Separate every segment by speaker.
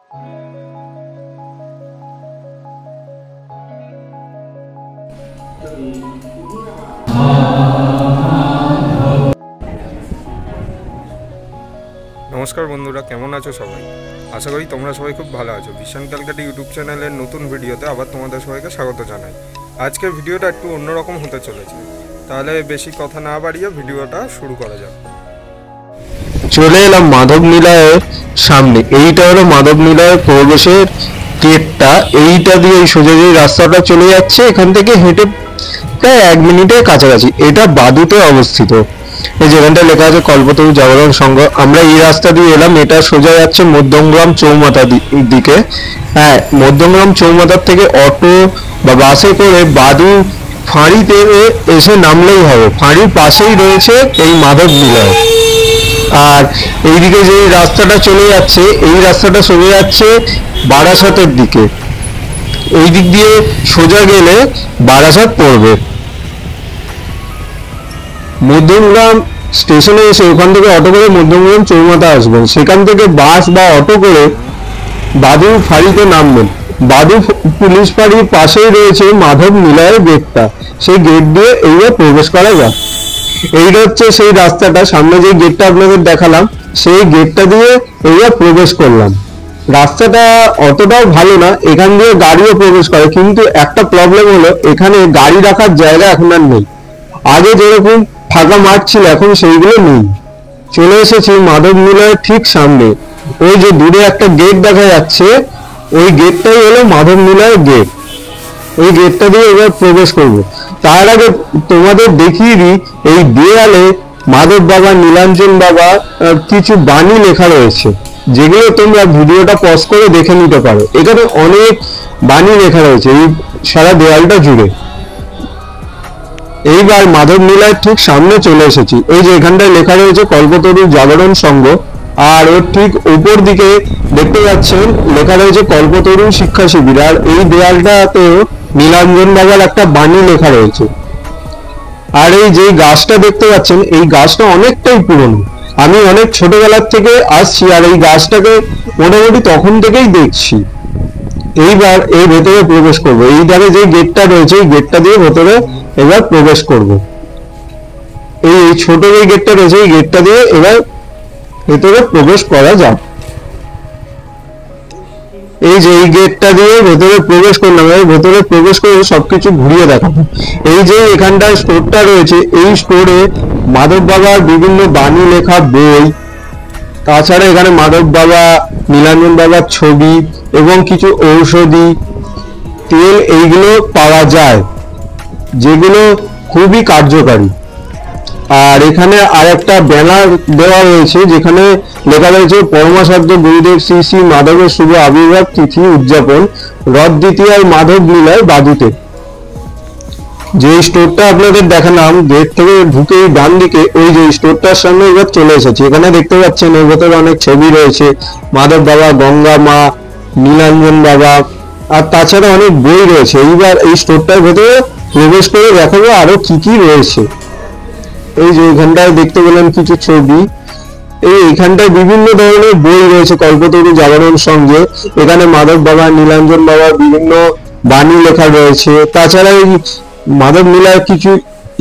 Speaker 1: नमस्कार बंधुरा केमन आछो सबाई आशा करी तोमरा सबाई खूब भालो आछो। विशान क्यालकाटा यूट्यूब चैनलेर नतून भिडियोते आबार तोमादेर सबाइके स्वागत जानाई। आजकेर भिडियोटा एकटु अन्यरकम होते चलेछे, ताहले बेशी कथा ना बाड़िये भिडियोटा शुरू करा जाक।
Speaker 2: चले एलाम माधव निलयेर सामने। एइटा हलो माधव निलयेर प्रवेशेर गेटटा। एइटा दिये सोजा जे रास्ताटा चले जाच्छे एखान थेके हेঁটে প্রায় 1 মিনিটের কাছাকাছি। এটা বাদুতে অবস্থিত। এই যেখানটা লেখা আছে কল্পতরু জাগরণ সংঘ। আমরা এই রাস্তা দিয়ে এলাম, এটা সোজা যাচ্ছে মধ্যমগ্রাম চৌমাথা দিকে। হ্যাঁ, মধ্যমগ্রাম চৌমাথার থেকে অটো বা বাসে করে বাদু ফাঁড়িতে এসে নামলেই হবে। ফাঁড়ির পাশেই রয়েছে এই মাধব নিলয়। আর এইদিকে যে রাস্তাটা চলে যাচ্ছে, এই রাস্তাটা সোজা যাচ্ছে বারাসাতের দিকে। এই দিক দিয়ে সোজা গেলে বারাসাত পড়বে। মধ্যমগ্রাম স্টেশনে এসে ওখান থেকে অটো করে মধ্যমগ্রাম চৌমাথা আসবেন। সেখান থেকে বাস বা অটো করে বাদু ফাঁড়িতে নামবেন। বাদু পুলিশ ফাঁড়ির পাশেই রয়েছে মাধব নিলয়ের গেটটা। সেই গেট দিয়ে এইবার প্রবেশ করা যায়। এইটা হচ্ছে সেই রাস্তাটা। সামনে যে গেটটা আপনাদের দেখালাম সেই গেটটা দিয়ে এইবার প্রবেশ করলাম। রাস্তাটা অতটাও ভালো না, এখান দিয়ে গাড়িও প্রবেশ করে, কিন্তু একটা প্রবলেম হলো এখানে গাড়ি রাখার জায়গা এখন আর নেই। আগে যেরকম ফাঁকা মাঠ ছিল এখন সেইগুলো নেই। চলে এসেছি মাধব নিলয়ের ঠিক সামনে। ওই যে দূরে একটা গেট দেখা যাচ্ছে, ওই গেটটাই হলো মাধব নিলয়ের গেট। ওই গেটটা দিয়ে এবার প্রবেশ করব। তার আগে তোমাদের দেখিয়ে দিই, এই দেয়ালে মাধব বাবা, নীলাঞ্জন বাবা কিছু বাণী লেখা রয়েছে, যেগুলো তোমরা ভিডিওটা পজ করে দেখে নিতে পারো। এখানে অনেক বাণী লেখা রয়েছে এই সারা দেয়ালটা জুড়ে। এইবার মাধব নিলয়ের ঠিক সামনে চলে এসেছি। এই যে এখানটায় লেখা রয়েছে কল্পতরু জাগরণ সংঘ, আর ওর ঠিক উপর দিকে দেখতে পাচ্ছেন লেখা রয়েছে কল্পতরু শিক্ষা শিবির। আর এই দেয়ালটাতে নীলাঞ্জন বাবার একটা বাণী লেখা রয়েছে। আর এই যে গাছটা দেখতে পাচ্ছেন, এই গাছটা অনেকটাই পুরনো। আমি অনেক ছোটবেলার থেকে আসছি আর এই গাছটাকে মোটামুটি তখন থেকেই দেখছি। এইবার এই ভেতরে প্রবেশ করব। এই ধারে যে গেটটা রয়েছে এই গেটটা দিয়ে ভেতরে এবার প্রবেশ করব। এই ছোট যে গেটটা রয়েছে এই গেটটা দিয়ে এবার ভেতরে প্রবেশ করা যাক। এই যে এই গেটটা দিয়ে ভেতরে প্রবেশ করলাম। এবার ভেতরে প্রবেশ করে সবকিছু ঘুরিয়ে দেখাবো। এই যে এখানটায় স্টোরটা রয়েছে, এই স্টোরে মাধব বাবার বিভিন্ন বাণী লেখা বই, তাছাড়া এখানে মাধব বাবা, নীলাঞ্জন বাবার ছবি এবং কিছু ঔষধি তেল এইগুলো পাওয়া যায়, যেগুলো খুবই কার্যকারী। আর এখানে আরেকটা ব্যানার দেওয়া রয়েছে যেখানে লেখা রয়েছে পরমাসাধ্য গুরুদেব শ্রী শ্রী মাধবের শুভ আবির্ভাব তিথি উদযাপন, রথ দ্বিতীয়ায় মাধব নিলয় বাদুতে। যে স্টোরটা আপনাদের দেখালাম গেট থেকে ঢুকে ডান দিকে, ওই যে স্টোরটার সামনে এবার চলে এসেছি। এখানে দেখতে পাচ্ছেন এর ভেতরে অনেক ছবি রয়েছে, মাধব বাবা, গঙ্গা মা, নীলাঞ্জন বাবা, আর তাছাড়া অনেক বই রয়েছে। এইবার এই স্টোরটার ভেতরে প্রবেশ করে দেখাবো আরো কি কি রয়েছে। এই যে এখানটায় দেখতে পেলেন কিছু ছবি। এইখানটায় বিভিন্ন ধরনের বই রয়েছে কল্পতরু জাগরণ সঙ্গে। এখানে মাধব বাবা, নীলাঞ্জন বাবার বিভিন্ন বাণী লেখা রয়েছে। তাছাড়া এই মাধব নিলয়ের কিছু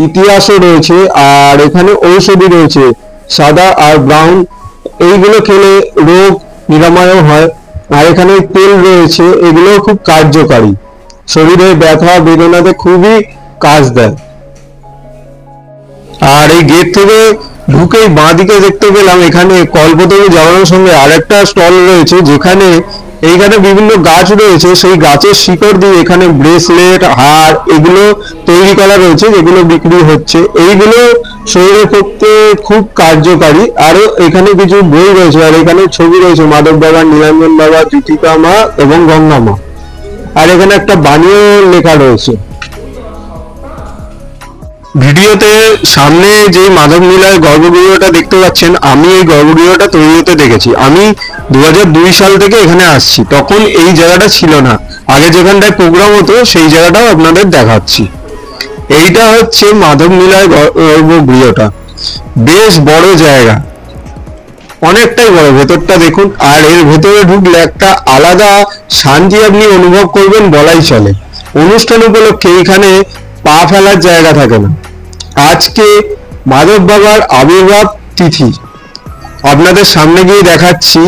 Speaker 2: ইতিহাসও রয়েছে। আর এখানে ঔষধি রয়েছে সাদা আর ব্রাউন, এইগুলো খেলে রোগ নিরাময়ও হয়। আর এখানে তেল রয়েছে, এগুলো খুব কার্যকারী, শরীরের ব্যথা বেদনাতে খুবই কাজ দেয়। আর এই গেট থেকে ঢুকেই বাঁ দিকে দেখতে পেলাম এখানে কল্পতরু জাগরণ সঙ্গে আরেকটা স্টল রয়েছে, যেখানে এইখানে বিভিন্ন গাছ রয়েছে, সেই গাছের শিকড় দিয়ে এখানে ব্রেসলেট, হার এগুলো তৈরি করা রয়েছে, যেগুলো বিক্রি হচ্ছে। এইগুলো শরীরের পক্ষে খুব কার্যকারী। আরো এখানে কিছু বই রয়েছে, আর এখানে ছবি রয়েছে মাধব বাবা, নীলাঞ্জন বাবা, জ্যোতিকা মা এবং গঙ্গা মা। আর এখানে একটা বাণীও লেখা রয়েছে। ভিডিওতে সামনে যে মাধব নিলয় গর্ভগৃহটা দেখতে পাচ্ছেন, আমি এই গর্ভগৃহটা তৈরি হতে দেখেছি। আমি 2002 সাল থেকে এখানে আসছি, তখন এই জায়গাটা ছিল না। আগে যেখানটায় প্রোগ্রাম হতো সেই জায়গাটাও আপনাদের দেখাচ্ছি। এইটা হচ্ছে মাধব নিলয় গর্ভগৃহটা, বেশ বড় জায়গা। অনেকটাই বড়, ভেতরটা দেখুন। আর এর ভেতরে ঢুকলে একটা আলাদা শান্তি আপনি অনুভব করবেন বলাই চলে। অনুষ্ঠান উপলক্ষে এখানে পা ফেলার জায়গা থাকে না। আজকে মাধব বাবার আবির্ভাব তিথি, আপনাদের সামনে গিয়ে দেখাচ্ছি।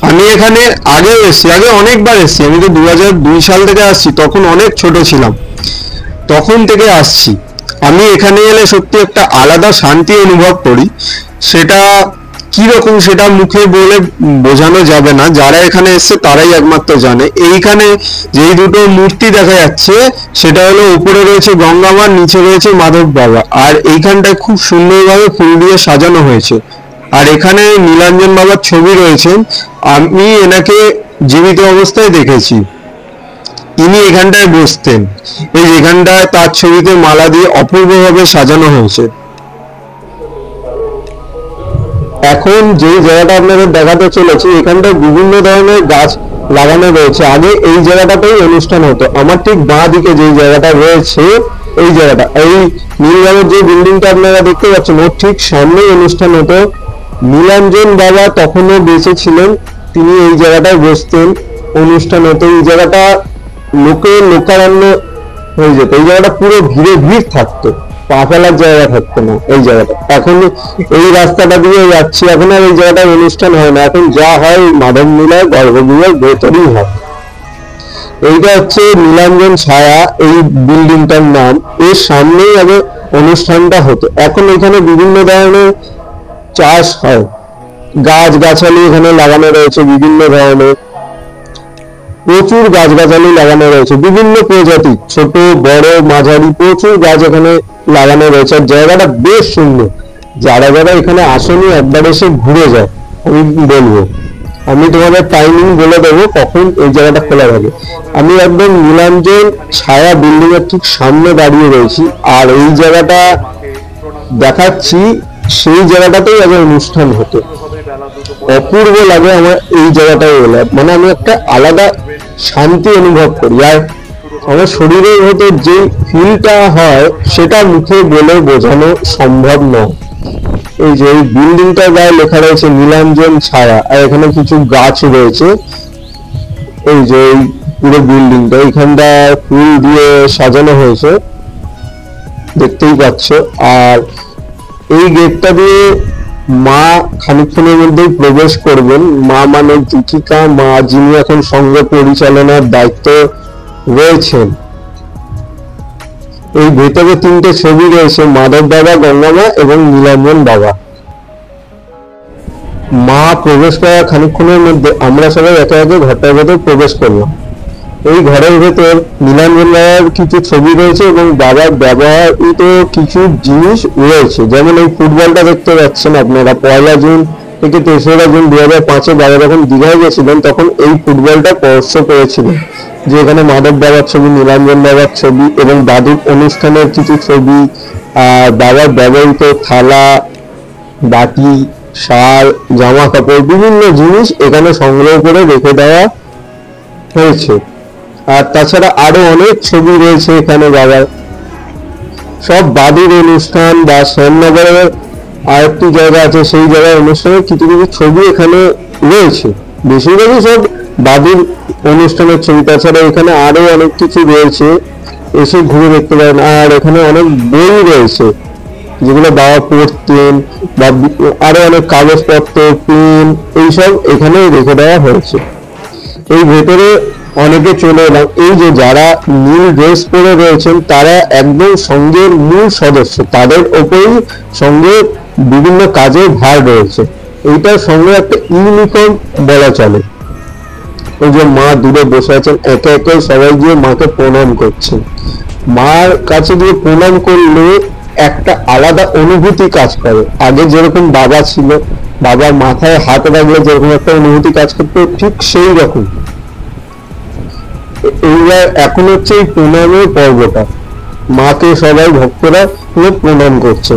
Speaker 2: আমি এখানে আগে এসেছি, আগে অনেকবার এসেছি। আমি তো 2002 সাল থেকে আসছি, তখন অনেক ছোট ছিলাম, তখন থেকে আসছি। আমি এখানে এলে সত্যি একটা আলাদা শান্তি অনুভব করি। সেটা কিরকম সেটা মুখে বলে বোঝানো যাবে না, যারা এখানে এসছে তারাই একমাত্র জানে। এইখানে যেই দুটো মূর্তি দেখা যাচ্ছে সেটা হলো উপরে রয়েছে গঙ্গা মা, নিচে রয়েছে মাধব বাবা। আর এইখানটায় খুব সুন্দরভাবে ফুল দিয়ে সাজানো হয়েছে। আর এখানে নীলাঞ্জন বাবার ছবি রয়েছে, আমি এনাকে জীবিত অবস্থায় দেখেছি। তিনি এখানটায় বসতেন, এই এখানটায় তার ছবিতে মালা দিয়ে অপূর্বভাবে সাজানো হয়েছে। এখন যে জায়গাটা আপনাদের দেখাতে চলেছে, এখানটায় বিভিন্ন ধরনের গাছ লাগানো রয়েছে। আগে এই জায়গাটাতেই অনুষ্ঠান হতো। আমার ঠিক বাঁ দিকে যে জায়গাটা রয়েছে, এই জায়গাটা, এই নীল রঙের যে বিল্ডিংটা আপনারা দেখতে পাচ্ছেন, ওর ঠিক সামনেই অনুষ্ঠান হতো। নীলাঞ্জন বাবা তখনও বেঁচে ছিলেন, তিনি এই জায়গাটায় বসতেন, অনুষ্ঠান হতো। এই জায়গাটা লোকারণ্য হয়ে যেত। এই জায়গাটা পুরো ভিড় থাকতো, পা ফেলার জায়গা থাকতো না এই জায়গাটা। এখন এই রাস্তাটা দিয়ে যাচ্ছি, এখন আর এই জায়গাটায় অনুষ্ঠান হয় না। এখন যা হয় মাধব নীলায় গর্ভগৃহের ভেতরেই হয়। এইটা হচ্ছে নীলাঞ্জন ছায়া, এই বিল্ডিংটার নাম। এর সামনেই আগে অনুষ্ঠানটা হতো। এখন এখানে বিভিন্ন ধরনের চাষ হয়, গাছগাছালি এখানে লাগানো রয়েছে বিভিন্ন ধরনের, প্রচুর গাছগাছালি লাগানো রয়েছে বিভিন্ন প্রজাতি, ছোট বড় মাঝারি, প্রচুর গাছ এখানে লাগানো রয়েছে। আর জায়গাটা বেশ সুন্দর। যারা যারা এখানে আসেনি একবার এসে ঘুরে যায়। আমি বলবো, আমি তোমাদের টাইমিং বলে দেবো কখন এই জায়গাটা খোলা থাকে। আমি একদম নীলাঞ্জন ছায়া বিল্ডিং এর ঠিক সামনে দাঁড়িয়ে রয়েছি। আর এই জায়গাটা দেখাচ্ছি, সেই জায়গাটাতেই আগে অনুষ্ঠান হতো। অপূর্ব লাগে আমার এই জায়গাটায় এলে, মানে আমি একটা আলাদা শান্তি অনুভব করি। আর আমার শরীরের ভেতর যে ফিলটা হয় সেটা মুখে বলে বোঝানো সম্ভব নয়। এই যে এই বিল্ডিংটার গায়ে লেখা রয়েছে নীলাঞ্জন ছায়া, আর এখানে কিছু গাছ রয়েছে। এই যে এই পুরো বিল্ডিংটা, এইখানটা ফুল দিয়ে সাজানো হয়েছে, দেখতেই পাচ্ছ। আর এই গেটটা দিয়ে মা খানিকক্ষণের মধ্যেই প্রবেশ করবেন। মা মানে দীপিকা মা, যিনি এখন সংঘ পরিচালনার দায়িত্ব রয়েছেন। এই ভেতরে 3টে ছবি রয়েছে, মাধব বাবা, গঙ্গা মা এবং নীলাঞ্জন বাবা। মা প্রবেশ করার খানিকক্ষণের মধ্যে আমরা সবাই একে একে ঘরটার ভেতর প্রবেশ করলাম। এই ঘরের ভেতর নীলাঞ্জন বাবার কিছু ছবি রয়েছে এবং বাবার ব্যবহৃত কিছু জিনিস রয়েছে। যেমন এই ফুটবলটা দেখতে পাচ্ছেন আপনারা, 1 জুন থেকে 3রা জুন 2005-এ বাবা যখন দীঘায় গেছিলেন তখন এই ফুটবলটা স্পর্শ করেছিলেন। যে এখানে মাধব বাবার ছবি, নীলাঞ্জন বাবার ছবি এবং দাদুর অনুষ্ঠানের কিছু ছবি, বাবার ব্যবহৃত থালা, বাটি, শাল, জামা কাপড়, বিভিন্ন জিনিস এখানে সংগ্রহ করে রেখে দেওয়া হয়েছে। আর তাছাড়া আরো অনেক ছবি রয়েছে এখানে বাবার। সব দাদুর অনুষ্ঠান বা শ্যামনগরের আরেকটি জায়গা আছে, সেই জায়গায় অনুষ্ঠানের কিছু কিছু ছবি এখানে রয়েছে। বেশিরভাগই সব দাদুর অনুষ্ঠানের ছবি। তাছাড়া এখানে আরো অনেক কিছু রয়েছে, এসে ঘুরে দেখতে পারেন। আর এখানে অনেক বই রয়েছে যেগুলো বাবা পড়তেন, বা আরো অনেক কাগজপত্র, পেন, এইসব এখানে রেখে দেওয়া হয়েছে। এই ভেতরে অনেকে চলে এলাম। এই যে যারা নীল ড্রেস পরে রয়েছেন তারা একদম সঙ্গের মূল সদস্য, তাদের ওপরেই সঙ্গের বিভিন্ন কাজের ভার রয়েছে। এইটার সঙ্গে একটা ইউনিফর্ম বলা চলে। এই যে মা দূরে বসে আছেন, একে একে সবাই গিয়ে মাকে প্রণাম করছেন। মার কাছে গিয়ে প্রণাম করলে একটা আলাদা অনুভূতি কাজ করে। আগে যেরকম বাবা ছিল, বাবার মাথায় হাত রাখলে যেরকম একটা অনুভূতি কাজ করতো, ঠিক সেই রকম এইবার এখন হচ্ছে এই প্রণামের পর্বটা। মাকে সবাই ভক্তরা প্রণাম করছে।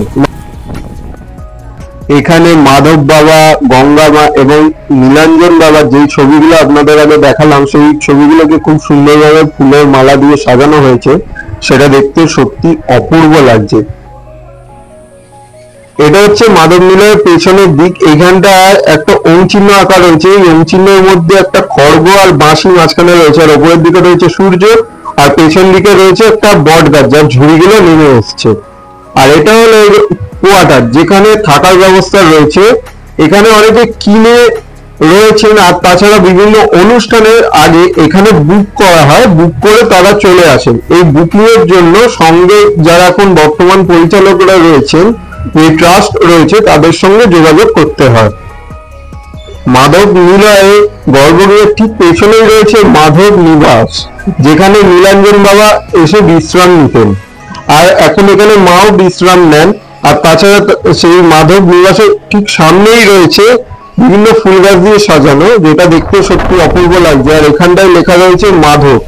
Speaker 2: এখানে মাধব বাবা, গঙ্গা মা এবং নীলাঞ্জন বাবার যে ছবিগুলো আপনাদের আগে দেখালাম, সেই ছবিগুলোকে খুব সুন্দরভাবে ফুলের মালা দিয়ে সাজানো হয়েছে। সেটা দেখতে সত্যি অপূর্ব লাগছে। এটা হচ্ছে মাধব নিলয়ের পেছনের দিক। এইখানটায় একটা ওম চিহ্ন আঁকা রয়েছে, এই ওম চিহ্নের মধ্যে একটা খড়গ আর বাঁশি মাঝখানে রয়েছে, আর ওপরের দিকে রয়েছে সূর্য, আর পেছন দিকে রয়েছে একটা বট গাছ যার ঝুড়িগুলো নেমে এসছে। আর এটা হলো কোয়ার্টার, যেখানে থাকার ব্যবস্থা রয়েছে। এখানে অনেকে কিনে রয়েছেন, আর তাছাড়া বিভিন্ন অনুষ্ঠানের আগে এখানে বুক করা হয়, বুক করে তারা চলে আসেন। এই বুকিং এর জন্য সঙ্গে যারা এখন বর্তমান পরিচালকরা রয়েছেন, এই ট্রাস্ট রয়েছে, তাদের সঙ্গে যোগাযোগ করতে হয়। মাধব নিলয়ে গর্ভগৃহের ঠিক পেছনেই রয়েছে মাধব নিবাস, যেখানে নীলাঞ্জন বাবা এসে বিশ্রাম নিতেন, আর এখন এখানে মাও বিশ্রাম নেন। আর তাছাড়া সেই মাধব নিবাসের ঠিক সামনেই রয়েছে বিভিন্ন ফুল গাছ দিয়ে সাজানো, যেটা দেখতে সত্যি অপূর্ব লাগছে। আর এখানটায় লেখা রয়েছে মাধব,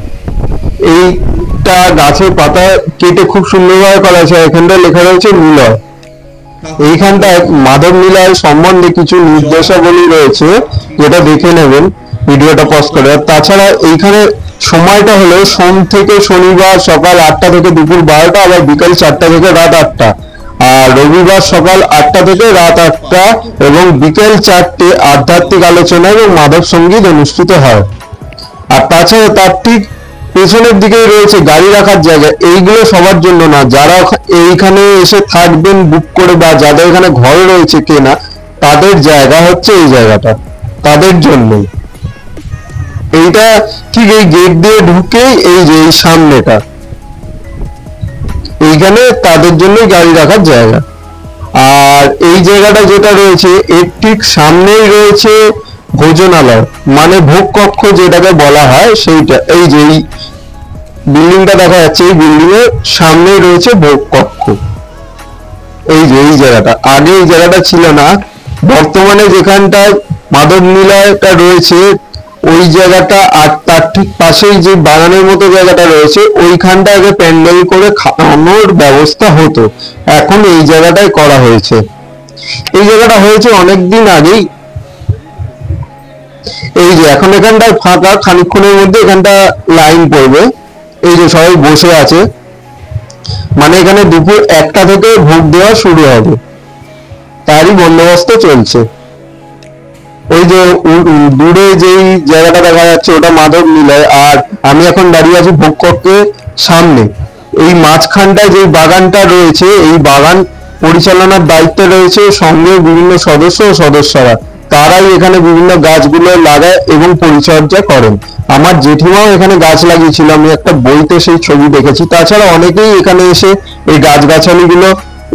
Speaker 2: এইটা গাছের পাতা কেটে খুব সুন্দরভাবে করা আছে। এখানটায় লেখা রয়েছে নিলয়। এইখানটায় মাধব নিলয় সম্বন্ধে কিছু নির্দেশাবলী রয়েছে, যেটা দেখে নেবেন ভিডিওটা পজ করে। আর তাছাড়া এইখানে সময়টা হলো সোম থেকে শনিবার সকাল 8টা থেকে দুপুর 12টা, আবার বিকাল 4টা থেকে রাত 8টা, আর রবিবার সকাল 8টা থেকে রাত 8টা এবং বিকেল 4টে আধ্যাত্মিক আলোচনা এবং মাধব সঙ্গীত অনুষ্ঠিত হয়। আর তাছাড়া তার ঠিক পেছনের দিকেই রয়েছে গাড়ি রাখার জায়গা। এইগুলো সবার জন্য না, যারা এইখানে এসে থাকবেন বুক করে বা যাদের এখানে ঘর রয়েছে কেনা, তাদের জায়গা হচ্ছে এই জায়গাটা, তাদের জন্যই। এইটা ঠিক এই গেট দিয়ে ঢুকেই এই যে এই সামনেটা, এইখানে তাদের জন্যই গাড়ি রাখার জায়গা। আর এই জায়গাটা যেটা রয়েছে এর ঠিক সামনেই রয়েছে ভোজনালয়, মানে ভোগ কক্ষ যেটাকে বলা হয় সেইটা। এই যে এই বিল্ডিংটা দেখা যাচ্ছে, এই বিল্ডিং এর সামনেই রয়েছে ভোগ কক্ষ। এই যে এই জায়গাটা, আগে এই জায়গাটা ছিল না। বর্তমানে যেখানটায় মাধব নিলয়টা রয়েছে ওই জায়গাটা, আর তার ঠিক পাশেই যে বাগানের মতো জায়গাটা রয়েছে, ওইখানটা আগে প্যান্ডেল করে খাওয়ানোর ব্যবস্থা হতো, এখন এই জায়গাটায় করা হয়েছে। এই জায়গাটা হয়েছে অনেকদিন আগেই। এই যে এখন এখানটায় ফাঁকা, খানিকক্ষণের মধ্যে এখানটা লাইন পড়বে। এই যে সবাই বসে আছে, মানে এখানে দুপুর 1টা থেকে ভোগ দেওয়া শুরু হবে, তারই বন্দোবস্ত চলছে। ওই যে দূরে যেই জায়গাটা দেখা যাচ্ছে ওটা মাধব নিলয়, আর আমি এখন দাঁড়িয়ে আছি ভোগ কক্ষের সামনে। এই মাঝখানটায় যে বাগানটা রয়েছে, এই বাগান পরিচালনার দায়িত্বে রয়েছে সঙ্গে বিভিন্ন সদস্য ও সদস্যরা, তারাই এখানে বিভিন্ন গাছগুলো লাগায় এবং পরিচর্যা করেন। আমার জেঠিমাও এখানে গাছ লাগিয়েছিল, আমি একটা বইতে সেই ছবি দেখেছি। তাছাড়া অনেকেই এখানে এসে এই গাছগাছালিগুলো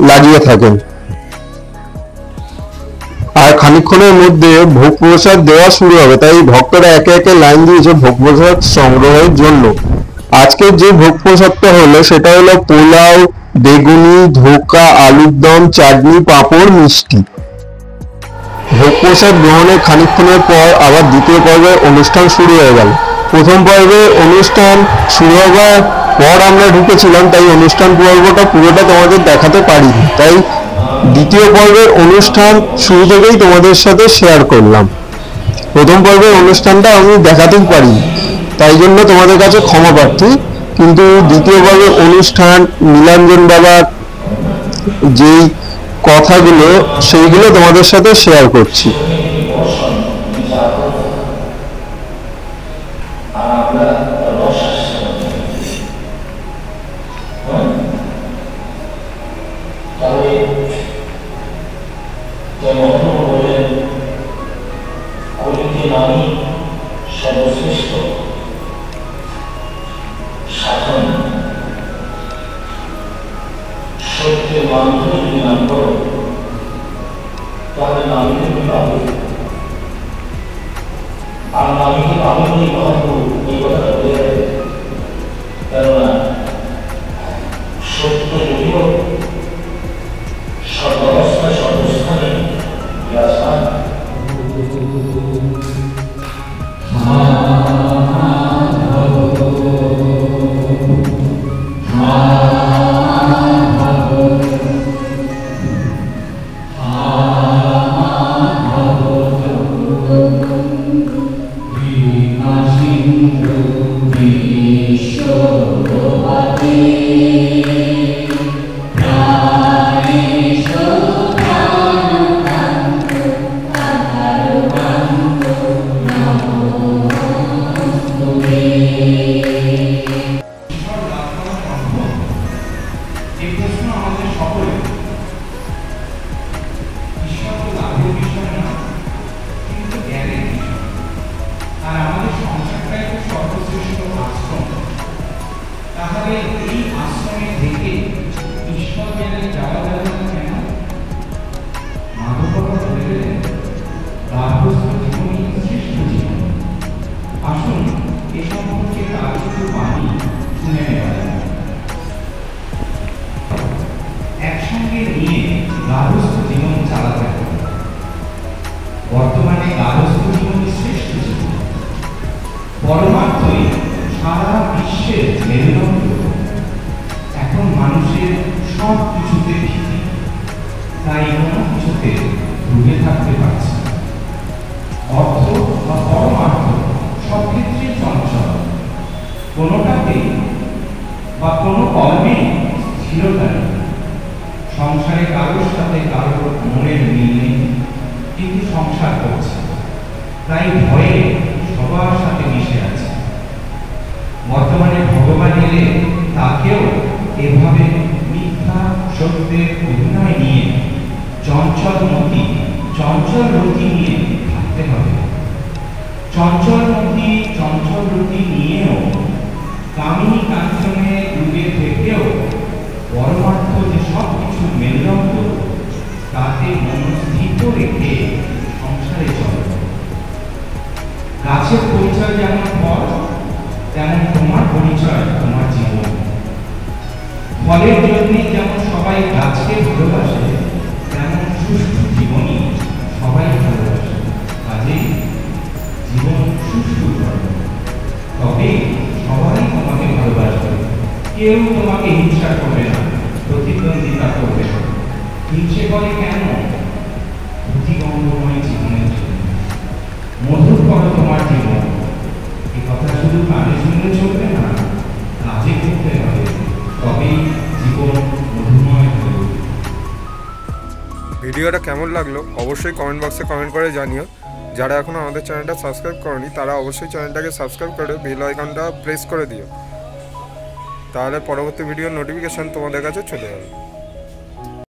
Speaker 2: লাগিয়ে থাকেন। আর খানিকক্ষণের মধ্যে ভোগ প্রসাদ দেওয়া শুরু হবে, তাই ভক্তরা একে একে লাইন দিয়েছে ভোগ প্রসাদ সংগ্রহের জন্য। আজকের যে ভোগ প্রসাদটা হলো সেটা হলো পোলাও, বেগুনি, ধোকা, আলুর দম, চাটনি, পাঁপড়, মিষ্টি। ভোগ প্রসাদ গ্রহণের খানিকক্ষণের পর আবার দ্বিতীয় পর্বের অনুষ্ঠান শুরু হয়ে গেল। প্রথম পর্বে অনুষ্ঠান শুরু হওয়ার পর আমরা ঢুকেছিলাম, তাই অনুষ্ঠান পর্বটা পুরোটা তোমাদের দেখাতে পারিনি, তাই দ্বিতীয় পর্বের অনুষ্ঠান শুরু থেকেই তোমাদের সাথে শেয়ার করলাম। প্রথম পর্বের অনুষ্ঠানটা আমি দেখাতেই পারিনি, তাই জন্য তোমাদের কাছে ক্ষমা প্রার্থী। কিন্তু দ্বিতীয় পর্বের অনুষ্ঠান নীলাঞ্জন বাবার যেই কথাগুলো সেইগুলো তোমাদের সাথে শেয়ার করছি।
Speaker 3: সর্বশ্রেষ্ঠ সাধন সত্যের মাধ্যমে যদি নাম করো তাহলে নামে তুমি পাবো, আর নামে কি পাবো এই কথা বলে যাবে। কেননা সত্য যদিও সর্বাবস্থায় সর্বস্থানে বিরাজমান।
Speaker 4: Pranisho তাহলে এই আশ্রমে থেকে ঈশ্বর জ্ঞানে যাওয়া যাবে না কেন? মাধববাবা বলে গেলেন গার্হস্থ্য জীবনই শ্রেষ্ঠ জীবন। আসুন এ সম্পর্কে তার কিছু বাণী শুনে নেওয়া যায়। একসঙ্গে নিয়ে গার্হস্থ্য জীবন চালাতে হবে। বর্তমানে গার্হস্থ্য জীবনই শ্রেষ্ঠ জীবন। পরমার্থই সারা বিশ্বের মেরুদণ্ড। এখন মানুষের সব কিছুতে ভীতি, তাই কোনো কিছুতে ডুবে থাকতে পারছে না। অর্থ বা পরমার্থ সব ক্ষেত্রে চঞ্চল, কোনোটাতে বা কোনো কর্মেই স্থিরতা নেই। সংসারে কারোর সাথে কারোর মনের মিল নেই, কিন্তু সংসার করছে, তাই ভয়ে সবার সাথে মিশে আছে। বর্তমানে ভগবান এলে তাকেও এভাবে মিথ্যা সত্যের অভিনয় নিয়ে চঞ্চল রতি নিয়ে থাকতে হবে। চঞ্চল রতি নিয়েও কামিনী কাঞ্চনে ডুবে থেকেও পরমার্থ যে সব কিছু মেরুদণ্ড, তাতে মনস্থিত রেখে সংসারে চলে। গাছের পরিচয় যেমন ফল, তেমন তোমার পরিচয় তোমার জীবন। ফলের জন্যই যেমন সবাই গাছকে ভালোবাসে, তেমন সুষ্ঠু জীবনই সবাই ভালোবাসে। কাজেই জীবন সুষ্ঠু করো, তবে সবাই তোমাকে ভালোবাসবে। কেউ তোমাকে হিংসা করবে না, প্রতিদ্বন্দ্বিতা করবে না। হিংসে করে কেন? প্রতিগন্ধময় জীবনের জন্য। মধুর করো তোমার জীবন। এই কথা শুধু কানে শুনলে চলবে না, কাজে করতে হবে, তবেই জীবন মধুময় হবে।
Speaker 1: ভিডিওটা কেমন লাগলো অবশ্যই কমেন্ট বক্সে কমেন্ট করে জানিও। যারা এখনও আমাদের চ্যানেলটা সাবস্ক্রাইব করনি তারা অবশ্যই চ্যানেলটাকে সাবস্ক্রাইব করে বেল আইকনটা প্রেস করে দিও, তাহলে পরবর্তী ভিডিওর নোটিফিকেশান তোমাদের কাছে চলে যাবে।